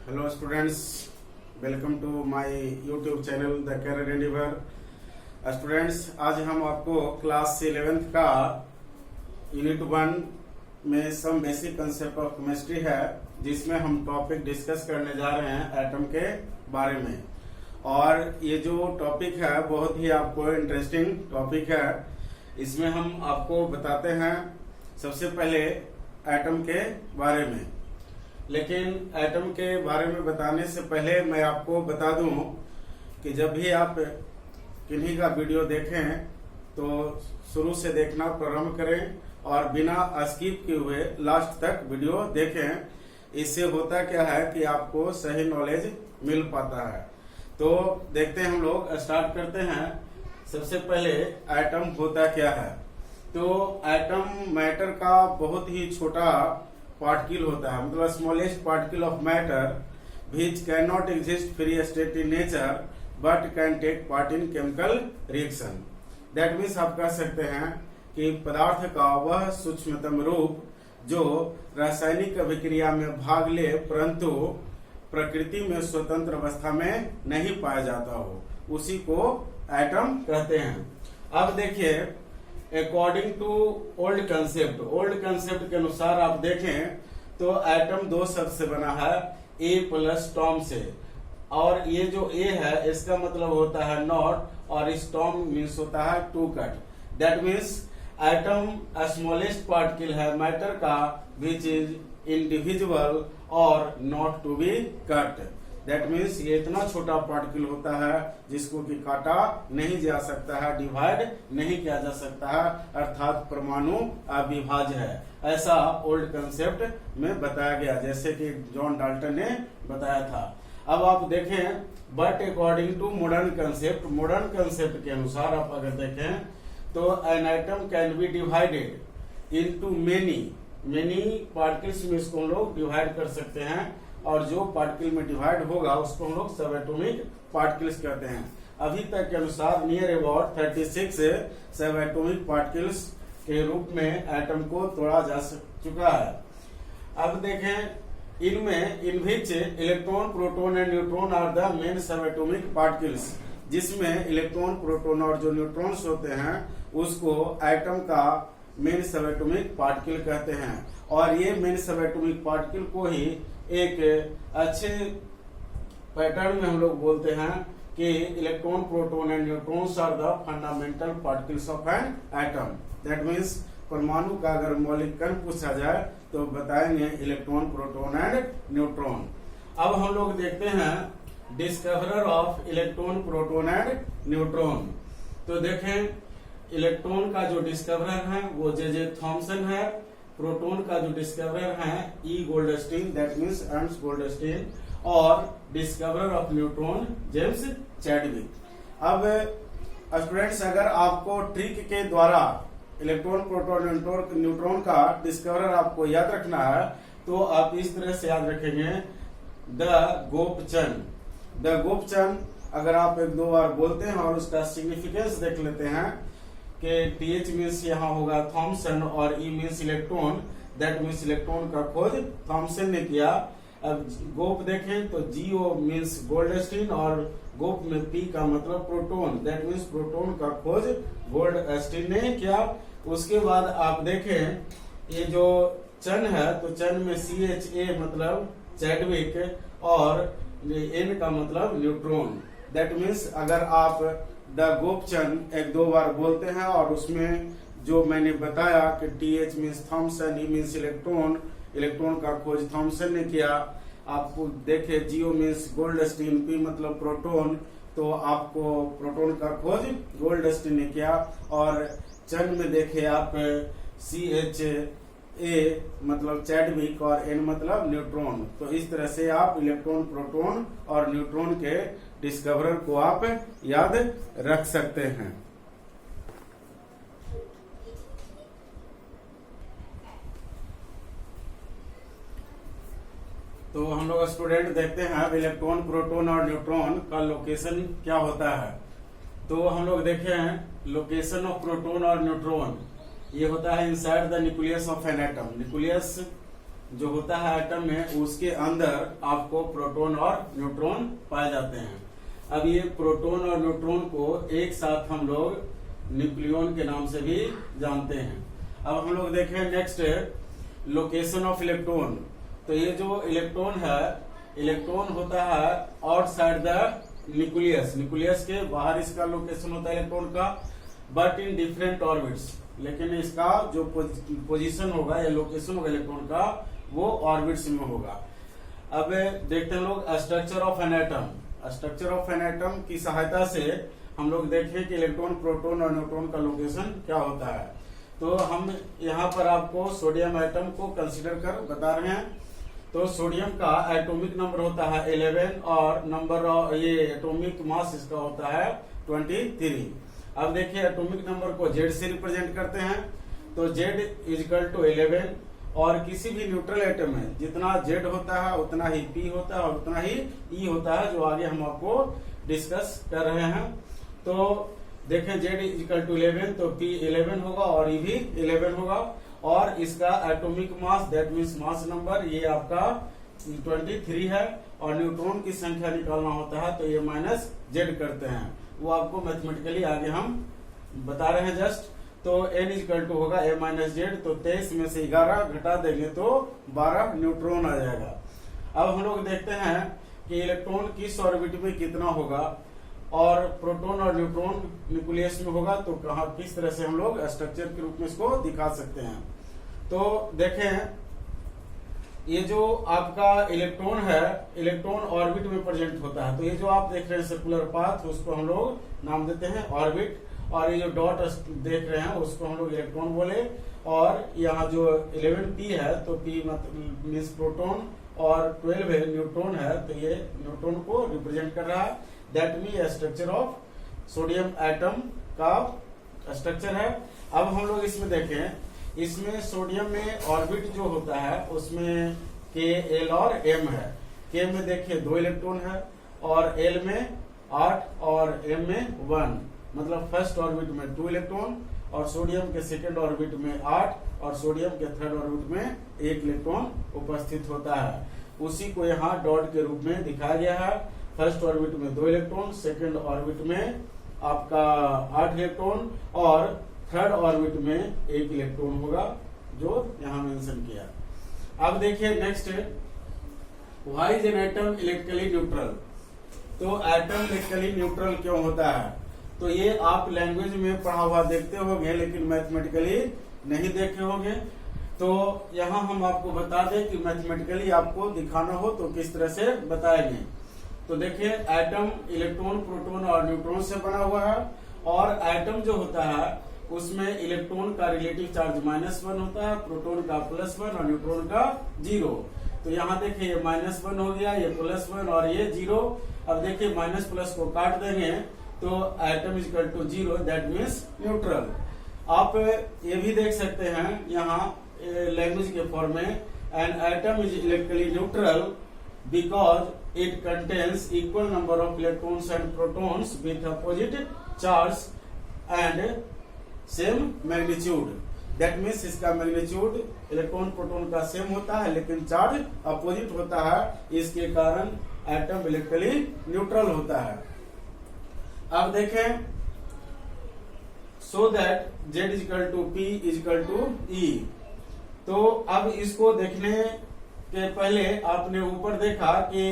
Hello students, welcome to my YouTube channel The Career Endeavor. Students आज हम आपको class 11th का unit 1 में some basic concept of chemistry है, जिसमें हम टॉपिक डिस्कस करने जा रहे हैं एटम के बारे में। और ये जो टॉपिक है बहुत ही आपको इंटरेस्टिंग टॉपिक है। इसमें हम आपको बताते हैं सबसे पहले एटम के बारे में, लेकिन एटम के बारे में बताने से पहले मैं आपको बता दूं कि जब भी आप किन्हीं का वीडियो देखें तो शुरू से देखना प्रारंभ करें और बिना स्किप किए हुए लास्ट तक वीडियो देखें। इससे होता क्या है कि आपको सही नॉलेज मिल पाता है। तो देखते हैं, हम लोग स्टार्ट करते हैं। सबसे पहले एटम होता क्या है। तो एटम मैटर का बहुत ही छोटा पार्टिकल होता है, मतलब smallest particle of matter which can not exist free state in nature but can take part in chemical reaction. That means आप कह सकते हैं कि पदार्थ का वह सूक्ष्मतम रूप जो रासायनिक अभिक्रिया में भाग ले परंतु प्रकृति में स्वतंत्र अवस्था में नहीं पाया जाता हो, उसी को एटम कहते हैं। अब देखिए, अकॉर्डिंग टू ओल्ड कंसेप्ट के अनुसार आप देखें तो एटम दो शब्द से बना है, ए प्लस टॉम से। और ये जो ए है इसका मतलब होता है नॉट और स्टॉम मीन्स होता है to cut. That means atom smallest particle है मैटर का विच इज इंडिविजुअल और not to be cut. That means ये इतना छोटा पार्टिकल होता है जिसको कि काटा नहीं जा सकता है, डिवाइड नहीं किया जा सकता है, अर्थात परमाणु अविभाज्य है। ऐसा ओल्ड कंसेप्ट में बताया गया, जैसे कि जॉन डाल्टन ने बताया था। अब आप देखें, but according to modern concept के अनुसार आप अगर देखें तो an atom can be divided into many particles में इसको हम लोग डिवाइड कर सकते हैं, और जो पार्टिकल में डिवाइड होगा उसको हम लोग सब एटॉमिक पार्टिकल्स कहते हैं। अभी तक के अनुसार नियर अबाउट 36 सब एटॉमिक पार्टिकल्स के रूप में एटम को तोड़ा जा चुका है। अब देखें, in which electron, proton and neutron are the main subatomic particles, जिसमें इलेक्ट्रॉन, प्रोटॉन और जो न्यूट्रॉन्स होते हैं उसको एटम का मेन सब एटॉमिक पार्टिकल कहते हैं। और ये मेन सब एटॉमिक पार्टिकल को ही एक अच्छे पैटर्न में हम लोग बोलते हैं कि electron, proton and neutrons are the fundamental particles of an atom. That means परमाणु का अगर मौलिक कण पूछा जाए तो बताएंगे इलेक्ट्रॉन, प्रोटॉन एंड न्यूट्रॉन। अब हम लोग देखते हैं discoverer of electron, proton and neutron. तो देखें, इलेक्ट्रॉन का जो डिस्कवरर है वो जे थॉमसन है। प्रोटॉन का जो डिस्कवरर है E Goldstein, that means Ernst Goldstein. और discoverer of neutron James Chadwick. अब स्टूडेंट्स, अगर आपको ट्रिक के द्वारा इलेक्ट्रॉन, प्रोटॉन, न्यूट्रॉन का डिस्कवरर आपको याद रखना है तो आप इस तरह से याद रखेंगे, द गोपचंद। अगर आप एक दो बार बोलते हैं और उसका सिग्निफिकेंस देख लेते हैं कि TH मीन्स यहाँ होगा थॉमसन और E means electron, that means electron का खोज थॉमसन ने किया। अब गोप देखें तो GO मीन्स गोल्डस्टीन और गोप में P का मतलब प्रोटॉन, दैट मीन्स प्रोटॉन का खोज गोल्डस्टीन ने किया। उसके बाद आप देखें ये जो चन है तो चन में CHA मतलब चैडविक और N का मतलब न्यूट्रॉन। दैट मीन्स अगर आप द गोपचंद एक दो बार बोलते हैं और उसमें जो मैंने बताया कि TH means Thomson, E means electron का खोज थॉमसन ने किया। आपको देखे GO मीन्स गोल्डस्टीन, P मतलब प्रोटॉन, तो आपको प्रोटॉन का खोज गोल्डस्टीन ने किया। और चंद में देखे आप CHA मतलब चैडविक और N मतलब न्यूट्रॉन। तो इस तरह से आप इलेक्ट्रॉन, प्रोटॉन और न्यूट्रॉन के डिस्कवरर को आप याद रख सकते हैं। तो हम लोग स्टूडेंट देखते हैं इलेक्ट्रॉन, प्रोटॉन और न्यूट्रॉन का लोकेशन क्या होता है। तो हम लोग देखें लोकेशन ऑफ प्रोटॉन और न्यूट्रॉन, ये होता है inside the nucleus of an atom. जो होता है एटम में, उसके अंदर आपको प्रोटॉन और न्यूट्रॉन पाए जाते हैं। अब ये प्रोटॉन और न्यूट्रॉन को एक साथ हम लोग न्यूक्लियन के नाम से भी जानते हैं। अब हम लोग देखें नेक्स्ट लोकेशन ऑफ इलेक्ट्रॉन। तो ये जो इलेक्ट्रॉन है, इलेक्ट्रॉन होता है आउटसाइड द न्यूक्लियस, न्यूक्लियस के बाहर इसका लोकेशन होता है इलेक्ट्रॉन का, बट इन डिफरेंट ऑर्बिट्स। लेकिन इसका जो पोजीशन होगा या लोकेशन होगा इलेक्ट्रॉन का, वो ऑर्बिट्स में होगा। अब देखते हैं लोग structure of an atom. Structure of an atom की सहायता से हम लोग देखें कि इलेक्ट्रॉन, प्रोटॉन और न्यूट्रॉन का लोकेशन क्या होता है। तो हम यहाँ पर आपको सोडियम एटम को कंसीडर कर बता रहे हैं। तो सोडियम का एटॉमिक नंबर होता है 11 और नंबर ये एटॉमिक मास इसका होता है 23। अब देखिए एटॉमिक नंबर को Z से रिप्रेजेंट करते हैं। तो Z इजिकल टू 11, और किसी भी न्यूट्रल एटम में जितना Z होता है उतना ही P होता है और उतना ही E होता है, जो आगे हम आपको डिस्कस कर रहे हैं। तो देखें Z इजिकल टू 11, तो P 11 होगा और E भी 11 होगा, और इसका atomic mass that means mass number ये आपका 23 है, और न्यूट्रॉन की संख्या निकालना होता है तो ये माइनस Z करते हैं, वो आपको मैथमेटिकली आगे हम बता रहे हैं जस्ट। तो n इजिकल टू होगा a माइनस जेड, तो 23 में से 11 घटा देंगे तो 12 न्यूट्रॉन आ जाएगा। अब हम लोग देखते हैं कि इलेक्ट्रॉन किस ऑर्बिट में कितना होगा, और प्रोटॉन और न्यूट्रॉन न्यूक्लियस में होगा, तो कहाँ किस तरह से हम लोग स्ट्रक्चर के रूप में इसको दिखा सकते हैं। तो देखें ये जो आपका इलेक्ट्रॉन है, इलेक्ट्रॉन ऑर्बिट में प्रेजेंट होता है। तो ये जो आप देख रहे हैं सर्कुलर पाथ, उसको हम लोग नाम देते हैं ऑर्बिट, और ये जो डॉट देख रहे हैं उसको हम लोग इलेक्ट्रॉन बोले। और यहाँ जो 11p है, तो p मतलब मीन्स प्रोटॉन, और 12 है न्यूट्रॉन है, तो ये न्यूट्रॉन को रिप्रेजेंट कर रहा है। That mean structure of sodium atom का स्ट्रक्चर है। अब हम लोग इसमें देखें, इसमें सोडियम में ऑर्बिट जो होता है उसमें K, L और M है। K में देखिए 2 इलेक्ट्रॉन है, और L में 8 और M में 1, मतलब फर्स्ट ऑर्बिट में 2 इलेक्ट्रॉन, और सोडियम के सेकेंड ऑर्बिट में 8 और सोडियम के थर्ड ऑर्बिट में 1 इलेक्ट्रॉन उपस्थित होता है। उसी को यहाँ डॉट के रूप में दिखाया गया है। फर्स्ट ऑर्बिट में 2 इलेक्ट्रॉन, सेकेंड ऑर्बिट में आपका 8 इलेक्ट्रॉन, और थर्ड ऑर्बिट में 1 इलेक्ट्रॉन होगा, जो यहाँ मेंशन किया। अब देखिए next, why is an atom electrically neutral. तो एटम इलेक्ट्रिकली न्यूट्रल क्यों होता है, तो ये आप लैंग्वेज में पढ़ा हुआ देखते होंगे, लेकिन मैथमेटिकली नहीं देखे होंगे। तो यहाँ हम आपको बता दें कि मैथमेटिकली आपको दिखाना हो तो किस तरह से बताएंगे। तो देखिए एटम इलेक्ट्रॉन, प्रोटॉन और न्यूट्रॉन से बना हुआ है, और एटम जो होता है उसमें इलेक्ट्रॉन का रिलेटिव चार्ज -1 होता है, प्रोटॉन का +1 और न्यूट्रॉन का 0। तो यहाँ देखिए ये -1 हो गया, ये +1 और ये 0। अब देखिए माइनस प्लस को काट देंगे तो atom equal to 0, that means neutral. आप ये भी देख सकते हैं यहाँ लैंग्वेज के फॉर्म में, an atom is electrically neutral because it contains equal number of electrons and protons with opposite charge and same magnitude. That means इसका मैग्नीट्यूड इलेक्ट्रॉन प्रोटॉन का सेम होता है, लेकिन चार्ज अपोजिट होता है, इसके कारण एटम इलेक्ट्रिकली न्यूट्रल होता है। अब देखें, so that Z is equal to P is equal to E। तो अब इसको देखने के पहले आपने ऊपर देखा कि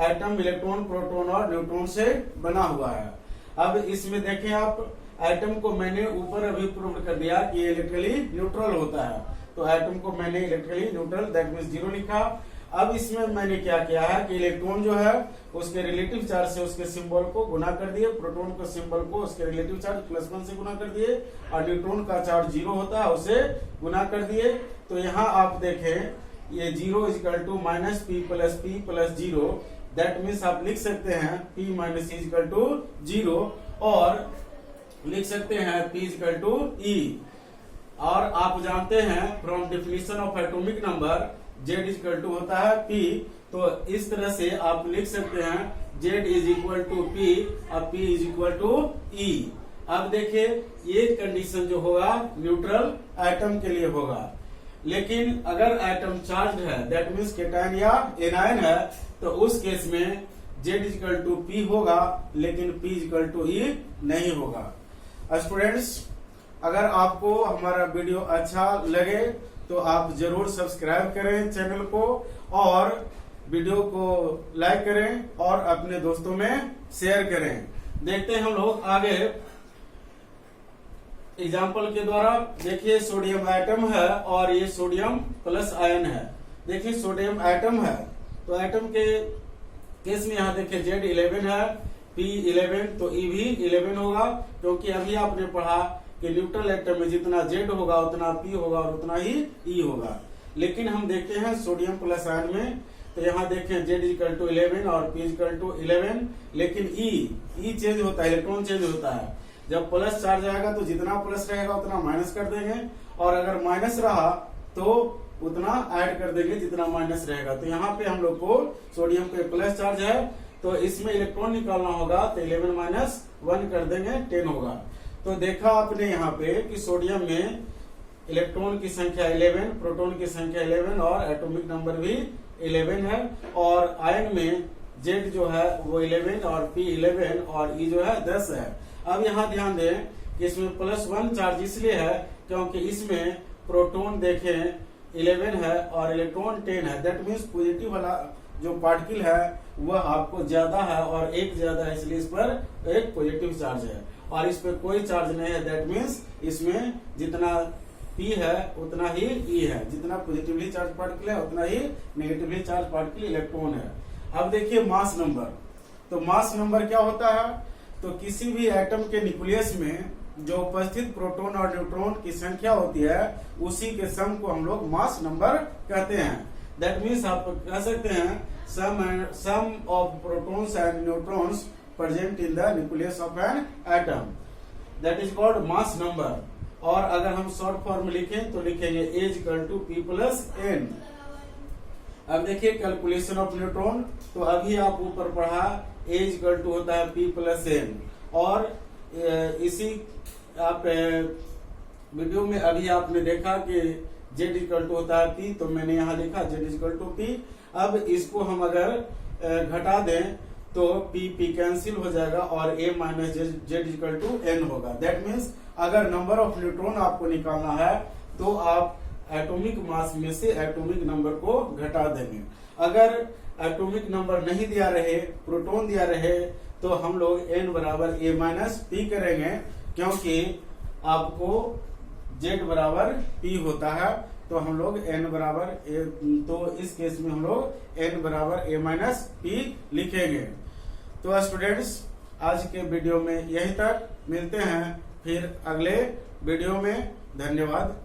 एटम इलेक्ट्रॉन, प्रोटॉन और न्यूट्रॉन से बना हुआ है। अब इसमें देखें आप, एटम को मैंने ऊपर अभी प्रूव कर दिया कि ये इलेक्ट्रिकली न्यूट्रल होता है। तो एटम को मैंने इलेक्ट्रिकली न्यूट्रल दैट मीन्स 0 लिखा। अब इसमें मैंने क्या किया है कि इलेक्ट्रॉन जो है उसके रिलेटिव चार्ज से उसके सिंबल को गुना कर दिए, प्रोटॉन के सिंबल को उसके रिलेटिव चार्ज +1 से गुना कर दिए, और न्यूट्रॉन का चार्ज 0 होता है उसे गुना कर दिए। तो यहाँ आप देखें ये 0 is equal to -P + P + 0, that means आप लिख सकते हैं P - E इजिकल टू 0, और लिख सकते हैं P इजिकल टू E। और आप जानते हैं from definition of atomic number Z equal to होता है P। तो इस तरह से आप लिख सकते हैं Z is equal to P और P is equal to E। अब देखिए ये कंडीशन जो होगा न्यूट्रल एटम के लिए होगा। लेकिन अगर एटम चार्ज है दैट मीन्स केटायन या एनायन है तो उस केस में Z=P होगा लेकिन P=E नहीं होगा। स्टूडेंट्स, अगर आपको हमारा वीडियो अच्छा लगे तो आप जरूर सब्सक्राइब करें चैनल को और वीडियो को लाइक करें और अपने दोस्तों में शेयर करें। देखते हैं हम लोग आगे एग्जाम्पल के द्वारा। देखिए सोडियम एटम है और ये सोडियम प्लस आयन है। देखिए सोडियम एटम है तो एटम के केस में यहाँ देखिए Z11 है, P11 तो E भी 11 होगा, क्योंकि अभी आपने पढ़ा कि न्यूट्रल एटम में जितना Z होगा उतना P होगा और उतना ही E होगा। लेकिन हम देखते हैं सोडियम प्लस आयन में तो यहाँ देखें Z=11 और P=11, लेकिन E चेंज होता है, इलेक्ट्रॉन चेंज होता है। जब प्लस चार्ज आएगा तो जितना प्लस रहेगा उतना माइनस कर देंगे और अगर माइनस रहा तो उतना ऐड कर देंगे जितना माइनस रहेगा। तो यहाँ पे हम लोग को सोडियम पे प्लस चार्ज है तो इसमें इलेक्ट्रॉन निकालना होगा तो 11 - 1 कर देंगे 10 होगा। तो देखा आपने यहाँ पे कि सोडियम में इलेक्ट्रॉन की संख्या 11, प्रोटॉन की संख्या 11 और एटॉमिक नंबर भी 11 है और आयन में Z जो है वो 11 और P11 और E जो है 10 है। अब यहाँ ध्यान दें कि इसमें +1 चार्ज इसलिए है क्योंकि इसमें प्रोटॉन देखें 11 है और इलेक्ट्रॉन 10 है। दैट मीन्स पॉजिटिव वाला जो पार्टिकल है वह आपको ज्यादा है और एक ज्यादा है, इसलिए इस पर एक पॉजिटिव चार्ज है और इस पर कोई चार्ज नहीं है। दैट मीन्स इसमें जितना P है उतना ही E है, जितना पॉजिटिवली चार्ज पार्टिकल है उतना ही नेगेटिवली चार्ज पार्टिकल इलेक्ट्रॉन है। अब देखिए मास नंबर। तो मास नंबर क्या होता है? तो किसी भी एटम के न्यूक्लियस में जो उपस्थित प्रोटॉन और न्यूट्रॉन की संख्या होती है उसी के सम को हम लोग मास नंबर कहते हैं। दैट मीन्स आप कह सकते हैं sum of protons and neutrons present in the nucleus of an atom, that is called mass number. और अगर हम शॉर्ट फॉर्म लिखें तो लिखेंगे A=P+N। अब देखिए कैलकुलेशन ऑफ न्यूट्रॉन, तो अभी आप ऊपर पढ़ा A= होता है P+N और इसी आप वीडियो में अभी आपने देखा कि Z= होता है P, तो मैंने यहाँ लिखा Z=P। अब इसको हम अगर घटा दें तो P कैंसिल हो जाएगा और A - Z=N होगा। दैट मीन्स अगर नंबर ऑफ न्यूट्रॉन आपको निकालना है तो आप एटॉमिक मास में से एटॉमिक नंबर को घटा देंगे। अगर एटॉमिक नंबर नहीं दिया रहे, प्रोटॉन दिया रहे, तो हम लोग N = A - P करेंगे, क्योंकि आपको Z = P होता है तो हम लोग N = तो इस केस में हम लोग N = A - P लिखेंगे। तो स्टूडेंट्स, आज के वीडियो में यही तक, मिलते हैं फिर अगले वीडियो में। धन्यवाद।